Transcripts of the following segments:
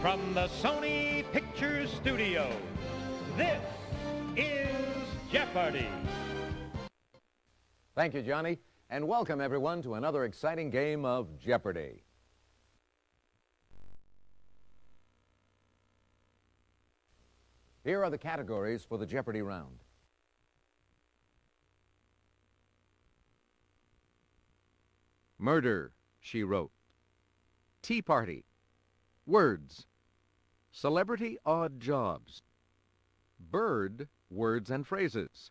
From the Sony Pictures Studios, this is Jeopardy! Thank you, Johnny, and welcome everyone to another exciting game of Jeopardy! Here are the categories for the Jeopardy round. Murder, She Wrote. Tea Party. Words. Celebrity Odd Jobs. Bird, Words and Phrases.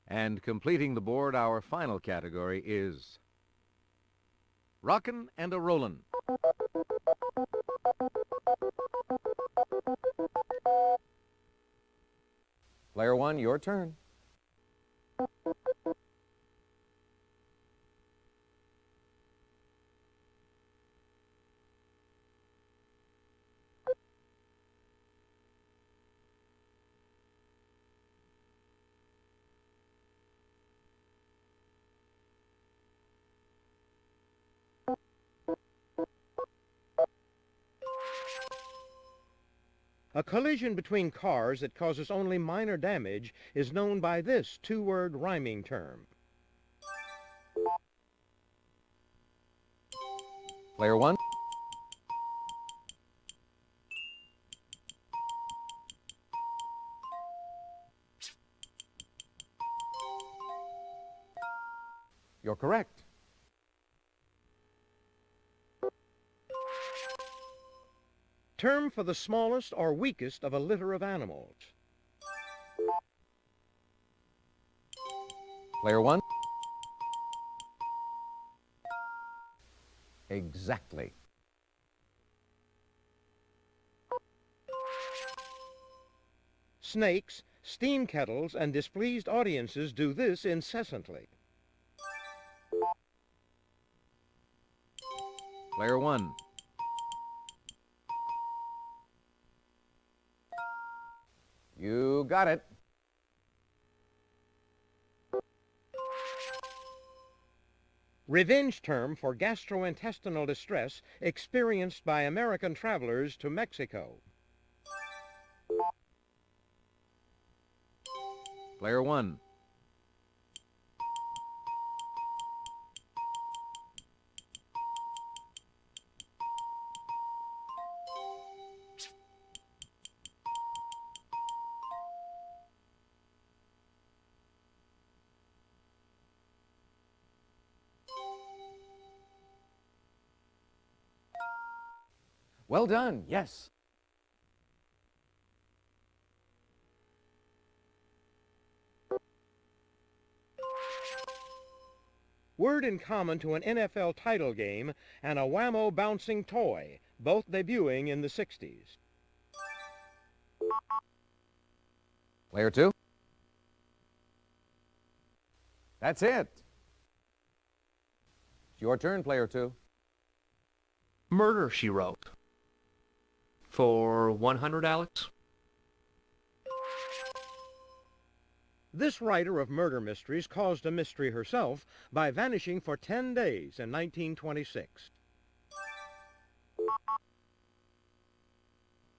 And completing the board, our final category is Rockin' and a Rollin'. Player one, your turn. A collision between cars that causes only minor damage is known by this two-word rhyming term. Player one. You're correct. Term for the smallest or weakest of a litter of animals. Player one. Exactly. Snakes, steam kettles, and displeased audiences do this incessantly. Player one. You got it. Revenge term for gastrointestinal distress experienced by American travelers to Mexico. Player one. Well done, yes. Word in common to an NFL title game and a Whammo bouncing toy, both debuting in the 60s. Player two. That's it. It's your turn, player two. Murder, She Wrote. For 100, Alex? This writer of murder mysteries caused a mystery herself by vanishing for 10 days in 1926.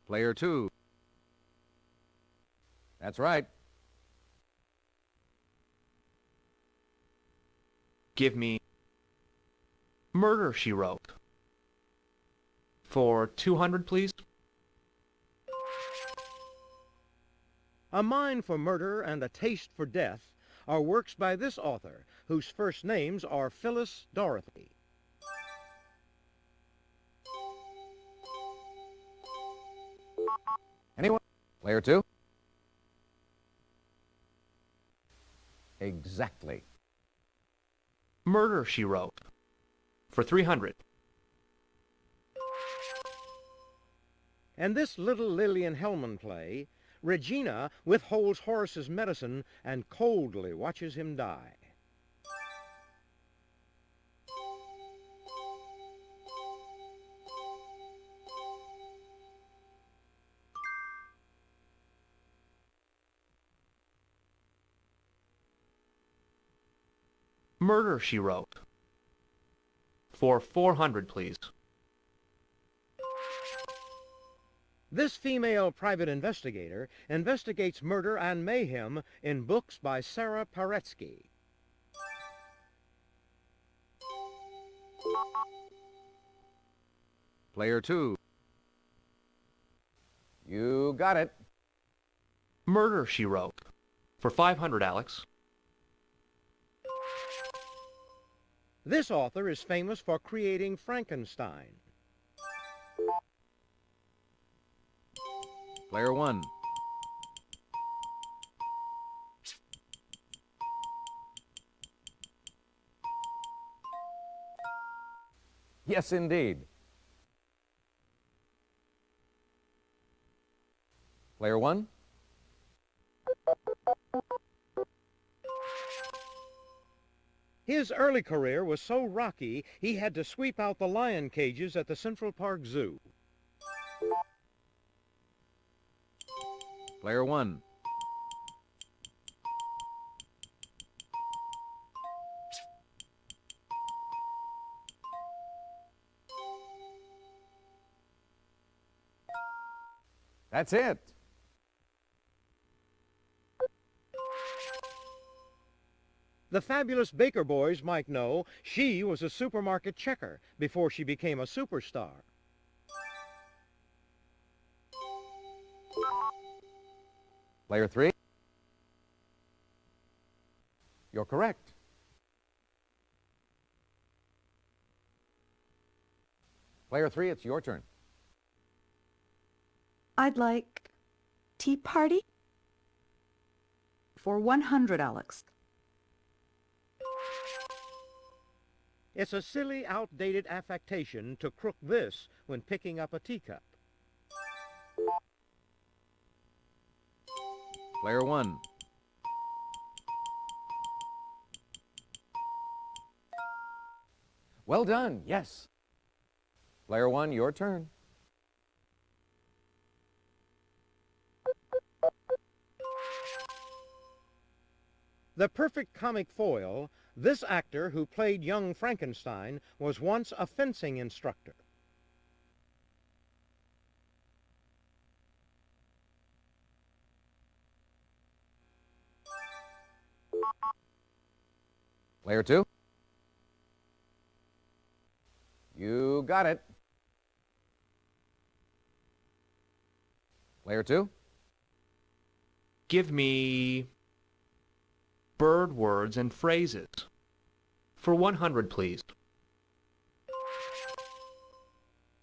Player two. That's right. Give me Murder, She Wrote. For 200, please? A Mind for Murder and a Taste for Death are works by this author, whose first names are Phyllis Dorothy. Anyone? Player two. Exactly. Murder, She Wrote. For 300. And this little Lillian Hellman play, Regina withholds Horace's medicine and coldly watches him die. Murder, She Wrote. For 400, please. This female private investigator investigates murder and mayhem in books by Sarah Paretsky. Player 2. You got it. Murder, She Wrote. For 500, Alex. This author is famous for creating Frankenstein. Player 1. Yes, indeed. Player 1. His early career was so rocky, he had to sweep out the lion cages at the Central Park Zoo. Player 1. That's it. The fabulous Baker boys might know she was a supermarket checker before she became a superstar. Player 3. You're correct. Player 3, it's your turn. I'd like Tea Party for 100, Alex. It's a silly, outdated affectation to crook this when picking up a teacup. Player 1. Well done, yes. Player 1, your turn. The perfect comic foil, this actor who played young Frankenstein was once a fencing instructor. Player 2. You got it. Player 2. Give me bird words and phrases. For 100, please.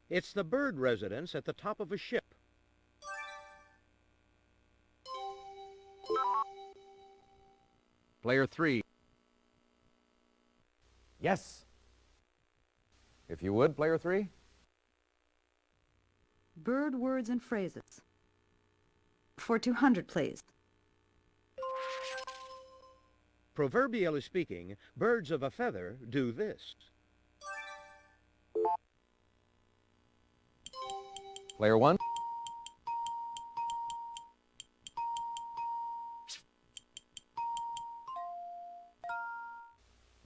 It's the bird residence at the top of a ship. Player 3. Yes. If you would, Player 3. Bird words and phrases for 200, please. Proverbially speaking, birds of a feather do this. Player 1.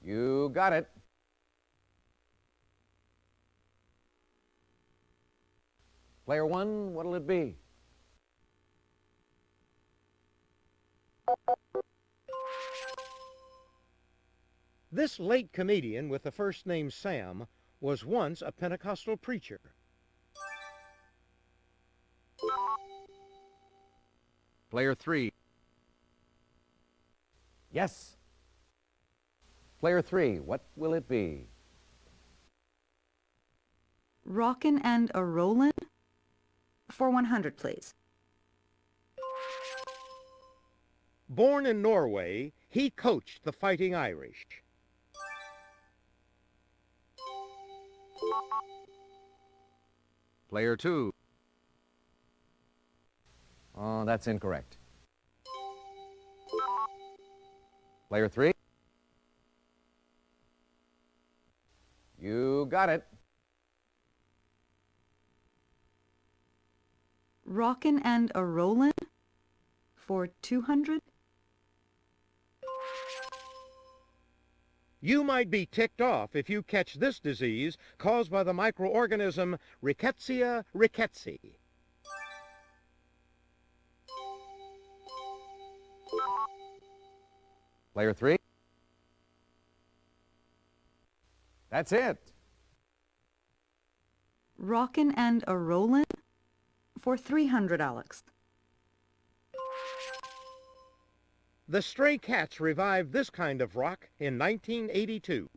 You got it. Player 1, what'll it be? This late comedian with the first name Sam was once a Pentecostal preacher. Player 3. Yes. Player 3, what will it be? Rockin' and a Rollin' for 100, please. Born in Norway, he coached the Fighting Irish. Player 2. Oh, that's incorrect. Player 3. You got it. Rockin' and a Rollin' for 200. You might be ticked off if you catch this disease caused by the microorganism Rickettsia rickettsii. Player 3. That's it. Rockin' and a Rollin' for 300, Alex. The Stray Cats revived this kind of rock in 1982.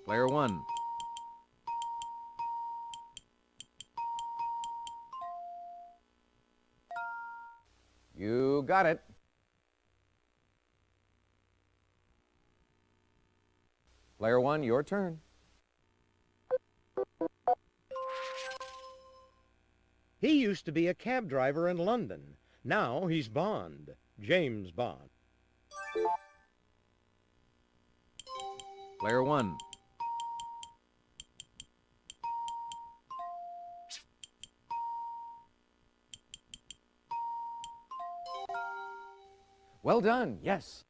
Player 1. You got it. Player 1, your turn. He used to be a cab driver in London. Now he's Bond, James Bond. Player 1. Well done, yes.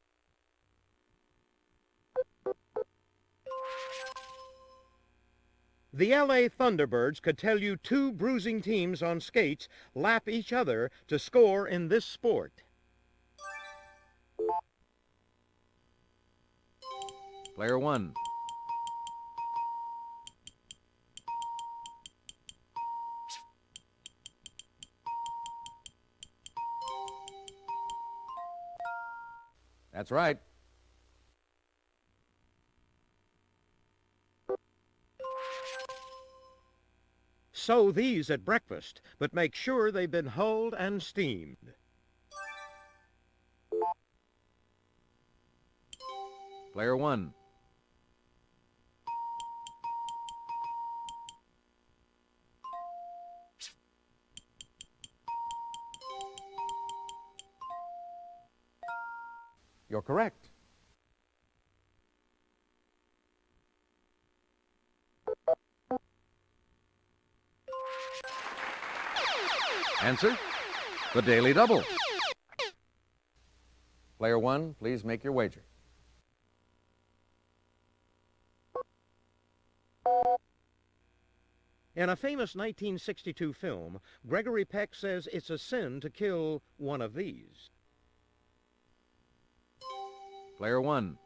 The LA Thunderbirds could tell you two bruising teams on skates lap each other to score in this sport. Player 1. That's right. Sow these at breakfast, but make sure they've been hulled and steamed. Player 1. You're correct. Answer, the Daily Double. Player 1, please make your wager. In a famous 1962 film, Gregory Peck says it's a sin to kill one of these. Player 1.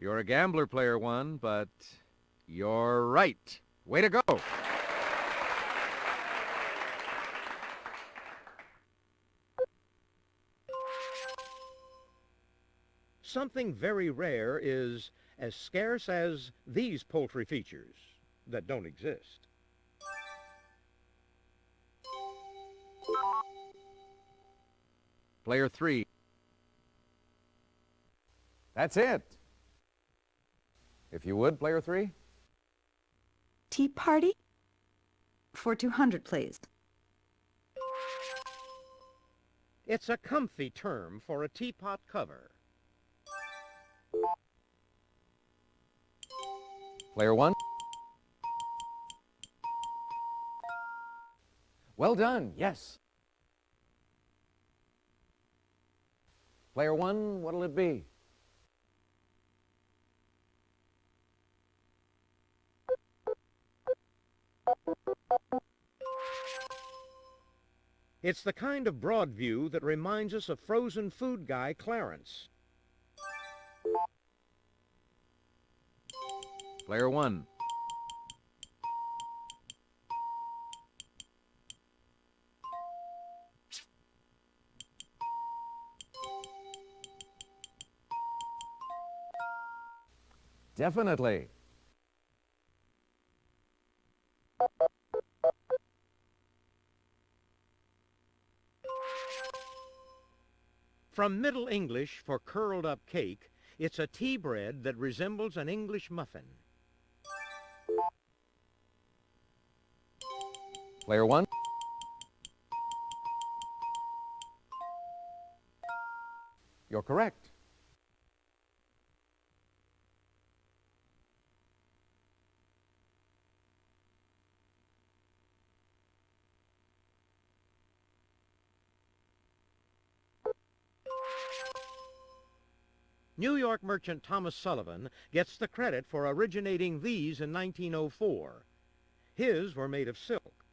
You're a gambler, Player 1, but you're right. Way to go. Something very rare is as scarce as these poultry features that don't exist. Player 3. That's it. If you would, Player 3. Tea party for 200, please. It's a comfy term for a teapot cover. Player 1. Well done, yes. Player 1, what'll it be? It's the kind of broad view that reminds us of frozen food guy Clarence. Player 1. Definitely. From Middle English for curled up cake, it's a tea bread that resembles an English muffin. Player 1. You're correct. New York merchant Thomas Sullivan gets the credit for originating these in 1904. His were made of silk.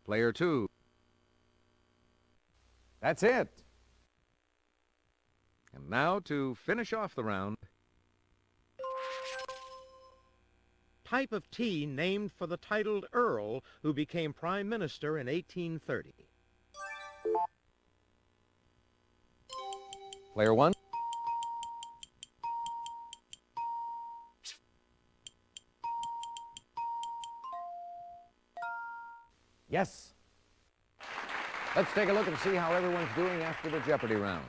Player 2. That's it. And now to finish off the round. Type of tea named for the titled earl who became prime minister in 1830. Player 1. Yes. Let's take a look and see how everyone's doing after the Jeopardy round.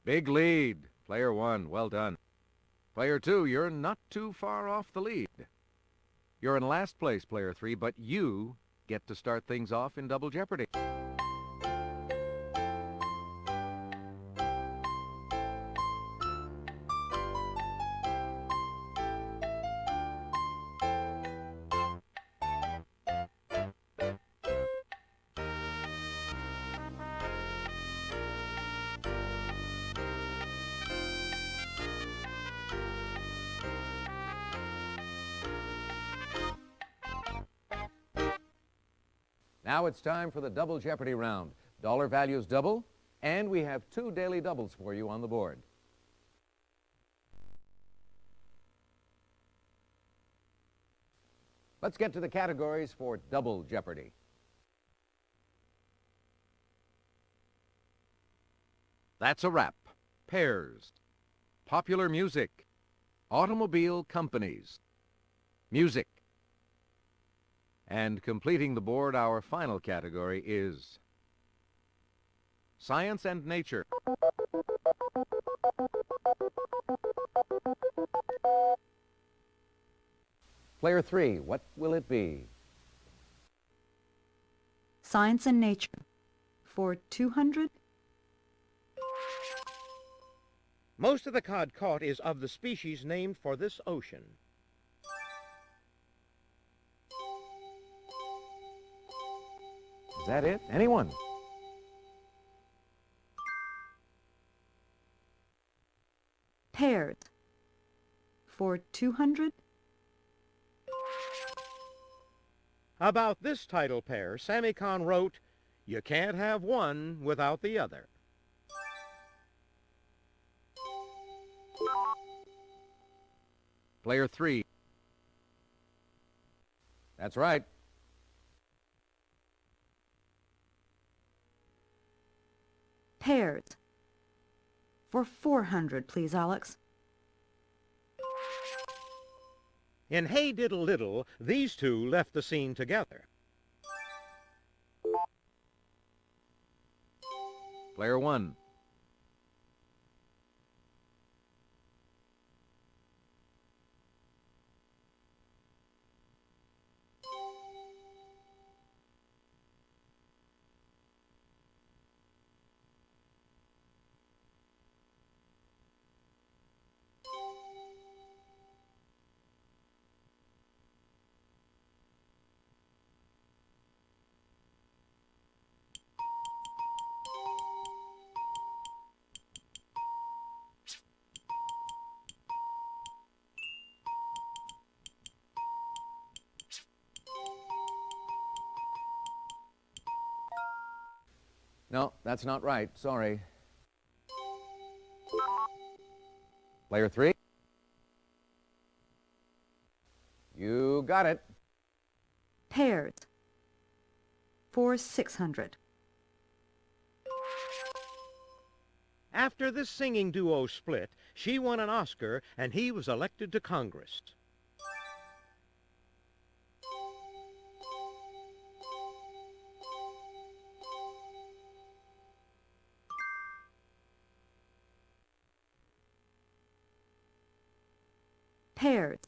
Big lead. Player 1, well done. Player 2, you're not too far off the lead. You're in last place, Player 3, but you get to start things off in Double Jeopardy. Now it's time for the Double Jeopardy round. Dollar values double, and we have 2 daily doubles for you on the board. Let's get to the categories for Double Jeopardy. That's a wrap. Pairs. Popular music. Automobile companies. Music. And completing the board, our final category is Science and Nature. Player 3, what will it be? Science and Nature for 200. Most of the cod caught is of the species named for this ocean. Is that it? Anyone? Pears for 200. About this title pair, Sammy Kahn wrote, "You can't have one without the other." Player 3. That's right. Pears for 400, please, Alex. In Hey Diddle Diddle, these two left the scene together. Player 1. No, that's not right. Sorry. Player 3. You got it. Pears for 600. After this singing duo split, she won an Oscar and he was elected to Congress. Pears.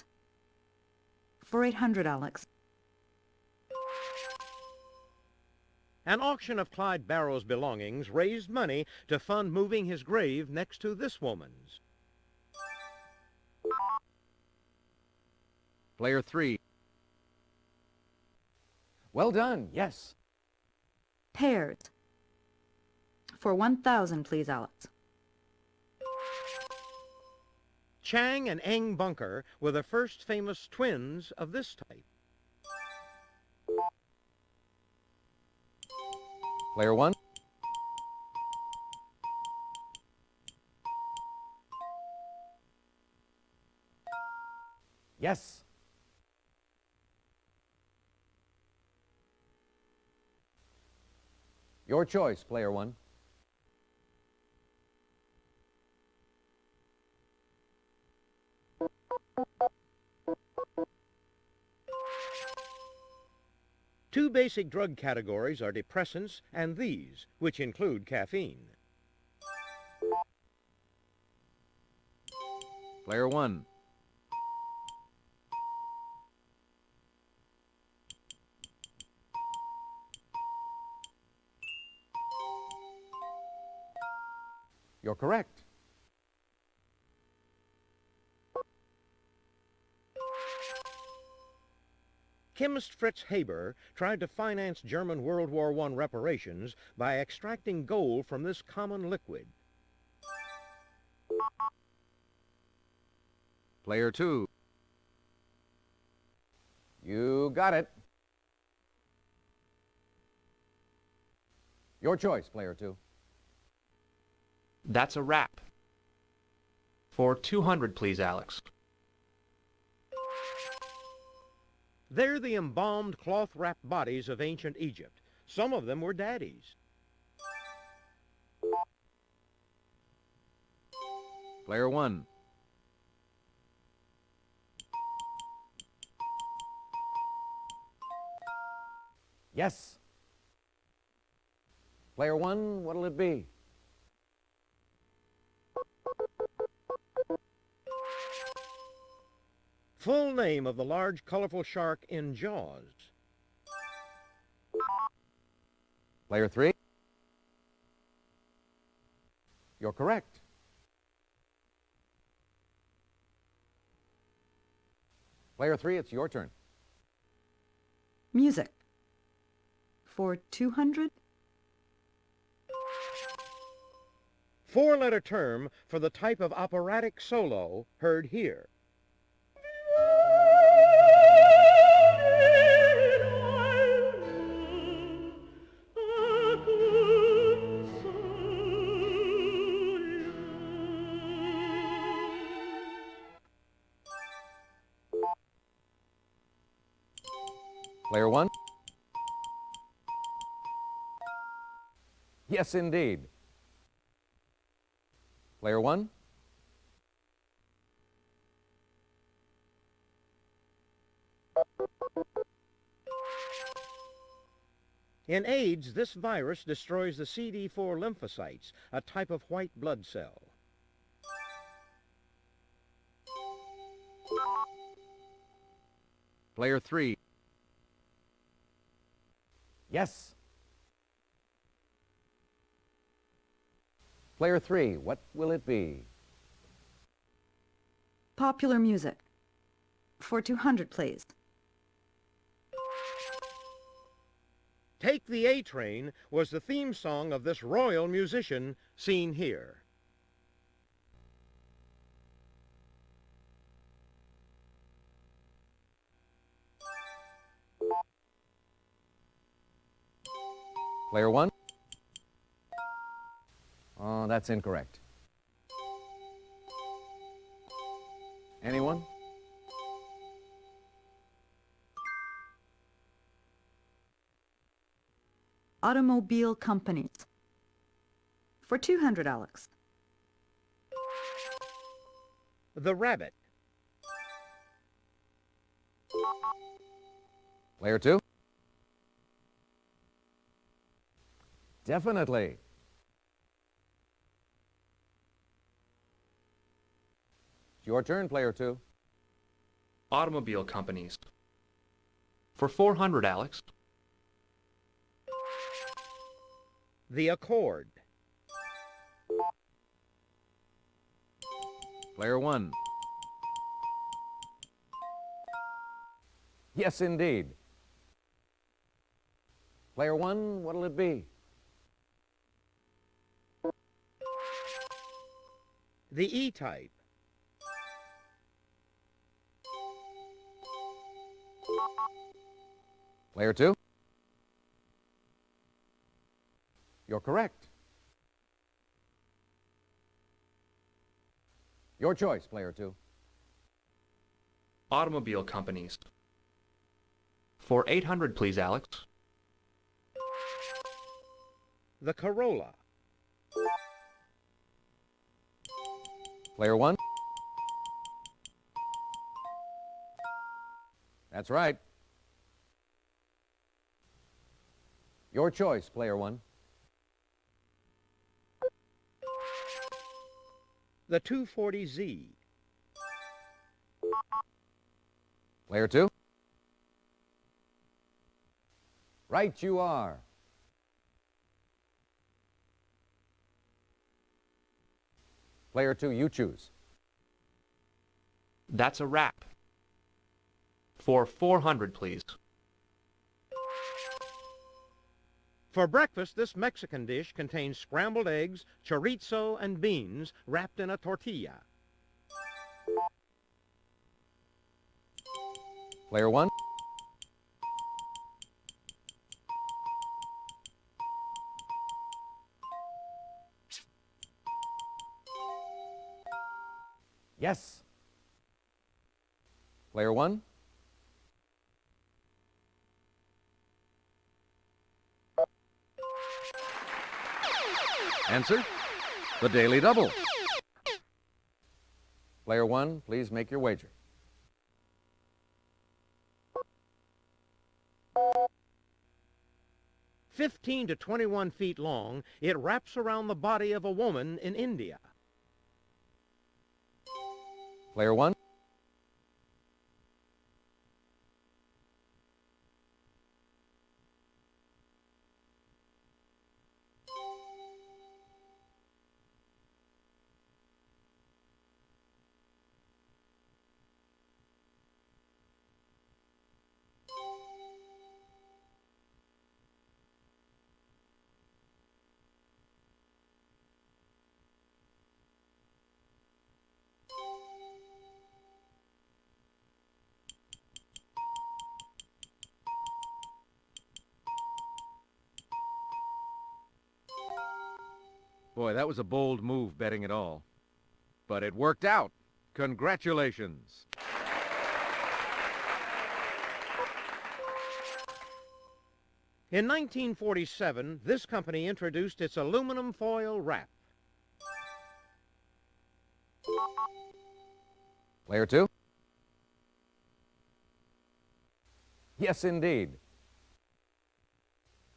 For 800, Alex. An auction of Clyde Barrow's belongings raised money to fund moving his grave next to this woman's. Player 3. Well done, yes. Pears. For 1,000, please, Alex. Chang and Eng Bunker were the first famous twins of this type. Player 1. Yes. Your choice, player 1. Two basic drug categories are depressants and these, which include caffeine. Player 1. You're correct. Chemist Fritz Haber tried to finance German World War I reparations by extracting gold from this common liquid. Player 2. You got it. Your choice, player 2. That's a wrap. For 200, please, Alex. They're the embalmed cloth-wrapped bodies of ancient Egypt. Some of them were daddies. Player 1. Yes. Player 1, what'll it be? Full name of the large, colorful shark in Jaws. Player 3. You're correct. Player 3, it's your turn. Music. For 200? Four-letter term for the type of operatic solo heard here. Player 1. Yes, indeed. Player 1. In AIDS, this virus destroys the CD4 lymphocytes, a type of white blood cell. Player 3. Yes. Player 3, what will it be? Popular music. For 200, please. Take the A Train was the theme song of this royal musician seen here. Player 1. Oh, that's incorrect. Anyone? Automobile companies. For 200, Alex. The Rabbit. Player 2. Definitely. It's your turn, player 2. Automobile companies. For 400, Alex. The Accord. Player 1. Yes, indeed. Player 1, what'll it be? The E-Type. Player 2. You're correct. Your choice, Player 2. Automobile companies. For 800, please, Alex. The Corolla. Player 1. That's right. Your choice, Player 1. The 240Z. Player 2. Right you are. Player 2, you choose. That's a wrap. For 400, please. For breakfast, this Mexican dish contains scrambled eggs, chorizo, and beans wrapped in a tortilla. Player 1. Yes. Player 1. Answer, the Daily Double. Player 1, please make your wager. "15 to 21 feet long, it wraps around the body of a woman in India." Player 1. Boy, that was a bold move, betting it all. But it worked out. Congratulations. In 1947, this company introduced its aluminum foil wrap. Player 2. Yes, indeed.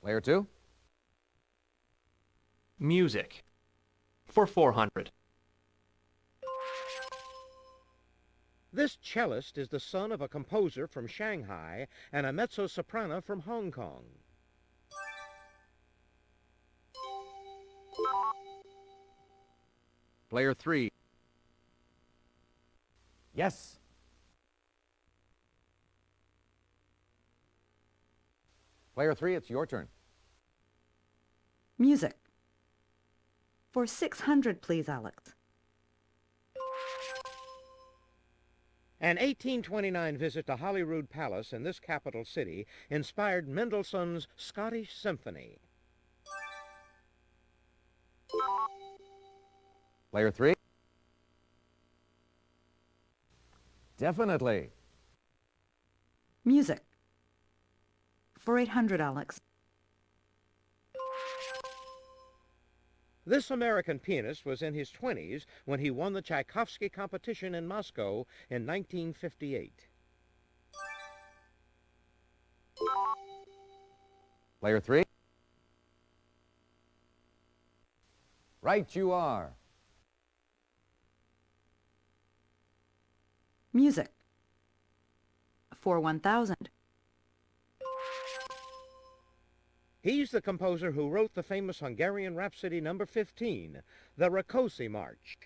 Player 2. Music. For 400. This cellist is the son of a composer from Shanghai and a mezzo-soprano from Hong Kong. Player 3. Yes. Player 3, it's your turn. Music. For 600, please, Alex. An 1829 visit to Holyrood Palace in this capital city inspired Mendelssohn's Scottish Symphony. Player 3. Definitely. Music. For 800, Alex. This American pianist was in his 20s when he won the Tchaikovsky competition in Moscow in 1958. Player 3. Right you are. Music. for 1,000. He's the composer who wrote the famous Hungarian Rhapsody No. 15, the Rákóczi March.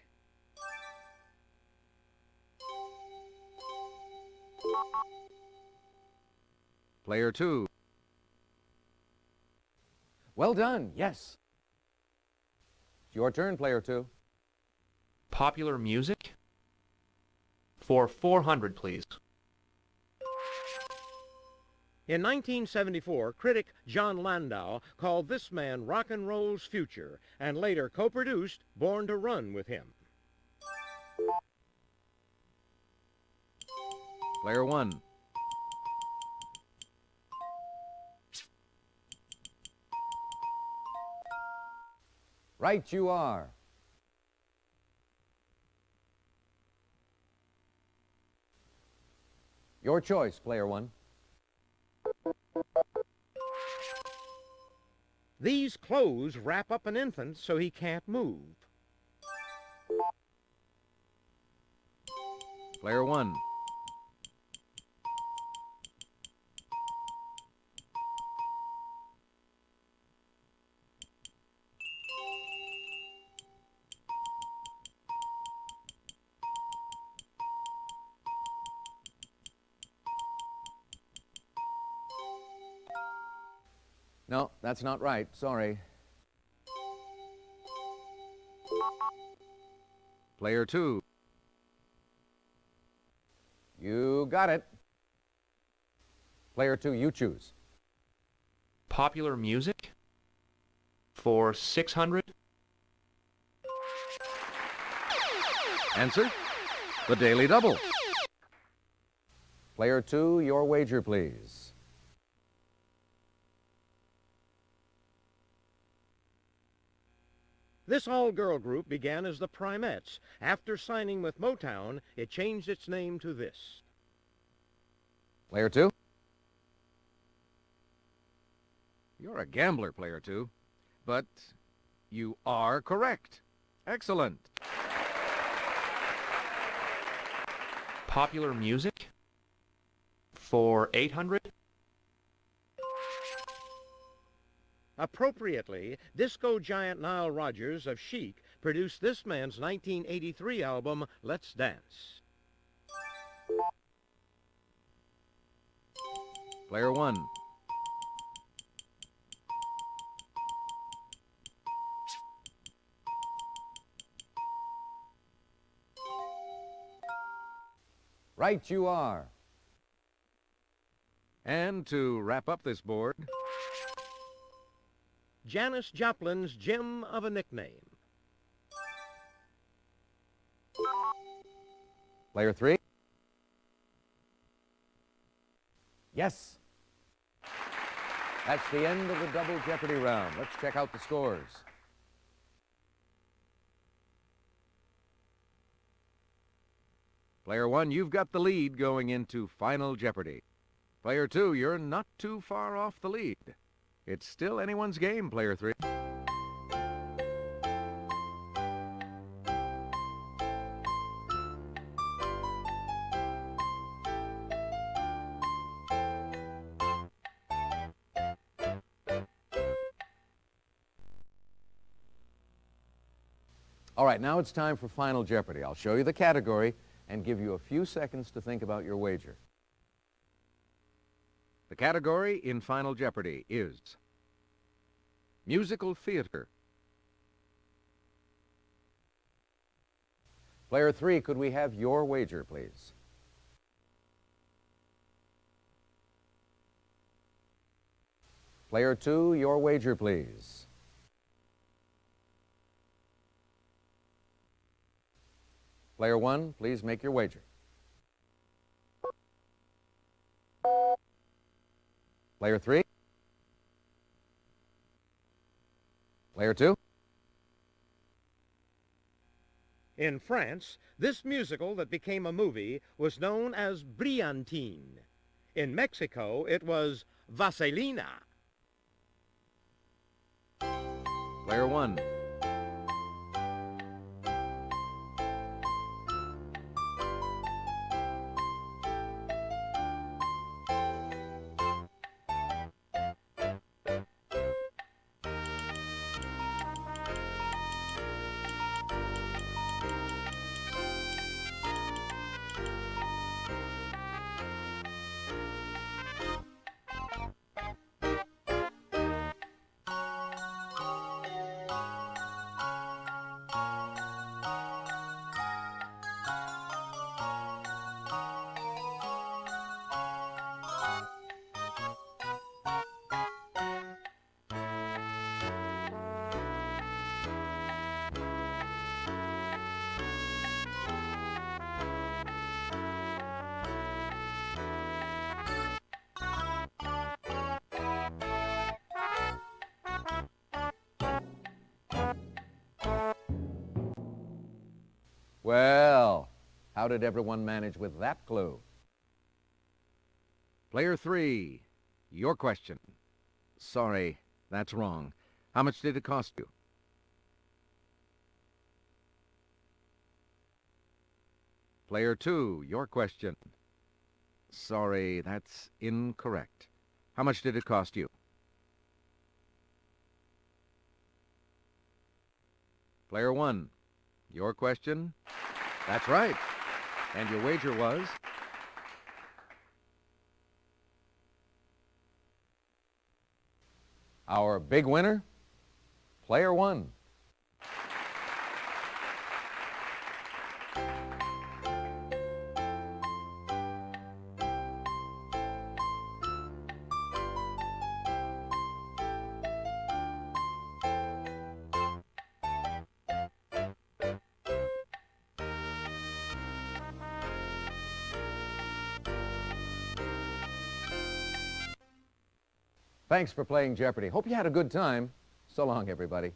Player 2. Well done, yes. It's your turn, Player 2. Popular music? For 400, please. In 1974, critic John Landau called this man rock and roll's future, and later co-produced Born to Run with him. Player 1. Right you are. Your choice, Player 1. These clothes wrap up an infant so he can't move. Player 1. No, that's not right. Sorry. Player 2. You got it. Player 2, you choose. Popular music? For 600? Answer? The Daily Double. Player 2, your wager, please. This all-girl group began as the Primettes. After signing with Motown, it changed its name to this. Player 2? You're a gambler, Player 2. But you are correct. Excellent. Popular music? For 800? Appropriately, disco giant Nile Rodgers of Chic produced this man's 1983 album, Let's Dance. Player 1. Right you are. And to wrap up this board, Janis Joplin's Gem of a Nickname. Player 3. Yes. That's the end of the double Jeopardy round. Let's check out the scores. Player 1, you've got the lead going into Final Jeopardy. Player 2, you're not too far off the lead. It's still anyone's game, Player 3. All right, now it's time for Final Jeopardy. I'll show you the category and give you a few seconds to think about your wager. The category in Final Jeopardy is musical theater. Player 3, could we have your wager, please? Player 2, your wager, please. Player 1, please make your wager. Player 3. Player 2. In France, this musical that became a movie was known as Brillantine. In Mexico, it was Vaselina. Player 1. Well, how did everyone manage with that clue? Player 3, your question. Sorry, that's wrong. How much did it cost you? Player 2, your question. Sorry, that's incorrect. How much did it cost you? Player 1, your question. That's right. And your wager was? Our big winner, Player 1. Thanks for playing Jeopardy. Hope you had a good time. So long, everybody.